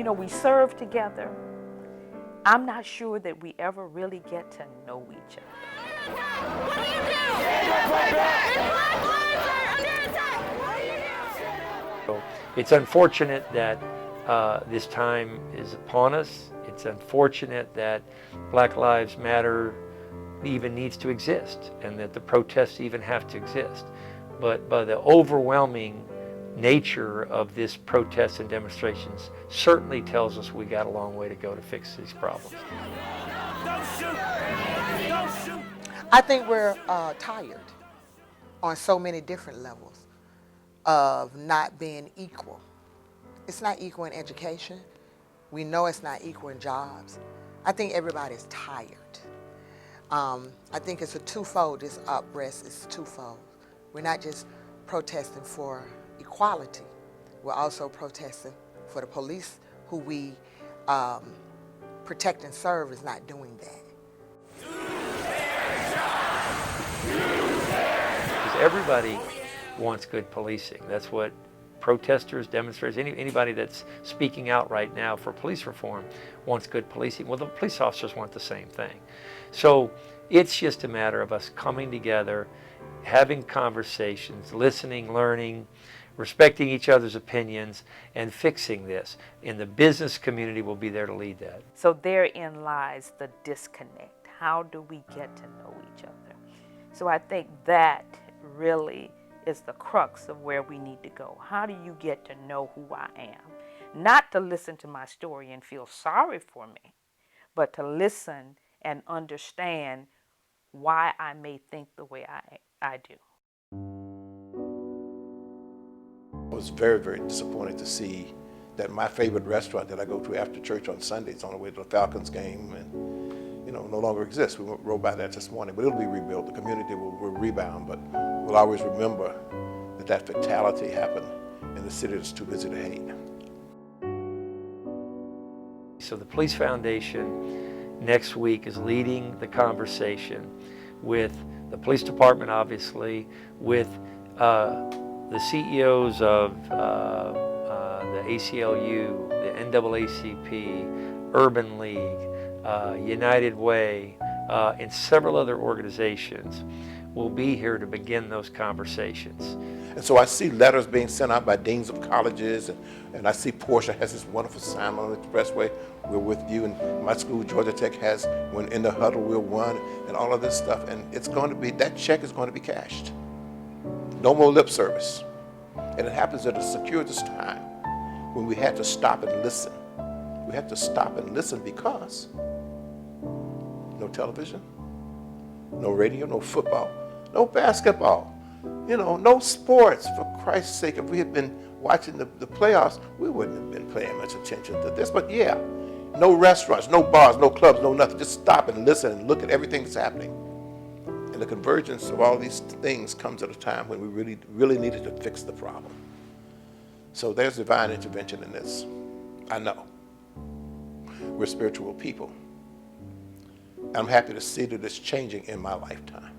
we serve together. I'm not sure that we ever really get to know each other. What do you do? Black lives are under attack. What do you do? So it's unfortunate that this time is upon us. It's unfortunate that Black Lives Matter even needs to exist and that the protests even have to exist. But by the overwhelming nature of this protests and demonstrations certainly tells us we got a long way to go to fix these problems. Don't shoot! Don't shoot! I think we're tired on so many different levels of not being equal. It's not equal in education. We know it's not equal in jobs. I think everybody's tired. I think it's a twofold, this uprest is twofold. We're not just protesting for equality, we're also protesting for the police who we protect and serve is not doing that. Because everybody wants good policing. That's what protesters, demonstrators, anybody that's speaking out right now for police reform wants good policing. Well, the police officers want the same thing. So it's just a matter of us coming together, having conversations, listening, learning, respecting each other's opinions, and fixing this. And the business community will be there to lead that. So therein lies the disconnect. How do we get to know each other? So I think that really is the crux of where we need to go. How do you get to know who I am? Not to listen to my story and feel sorry for me, but to listen and understand why I may think the way I do. I was very, very disappointed to see that my favorite restaurant that I go to after church on Sundays on the way to the Falcons game and no longer exists. We rode by that this morning, but it'll be rebuilt. The community will rebound, but we'll always remember that fatality happened in the city that's too busy to hate. So the Police Foundation next week is leading the conversation with the police department, obviously, with the CEOs of the ACLU, the NAACP, Urban League, United Way, and several other organizations will be here to begin those conversations. And so I see letters being sent out by deans of colleges, and I see Portia has this wonderful sign on the expressway, we're with you, and my school, Georgia Tech, has, when in the huddle, we're one, and all of this stuff, and it's going to be, that check is going to be cashed. No more lip service. And it happens at a circuitous time when we had to stop and listen. We had to stop and listen because no television, no radio, no football, no basketball, no sports. For Christ's sake, if we had been watching the playoffs, we wouldn't have been paying much attention to this. But yeah, no restaurants, no bars, no clubs, no nothing. Just stop and listen and look at everything that's happening. And the convergence of all these things comes at a time when we really needed to fix the problem. So there's divine intervention in this. I know. We're spiritual people. I'm happy to see that it's changing in my lifetime.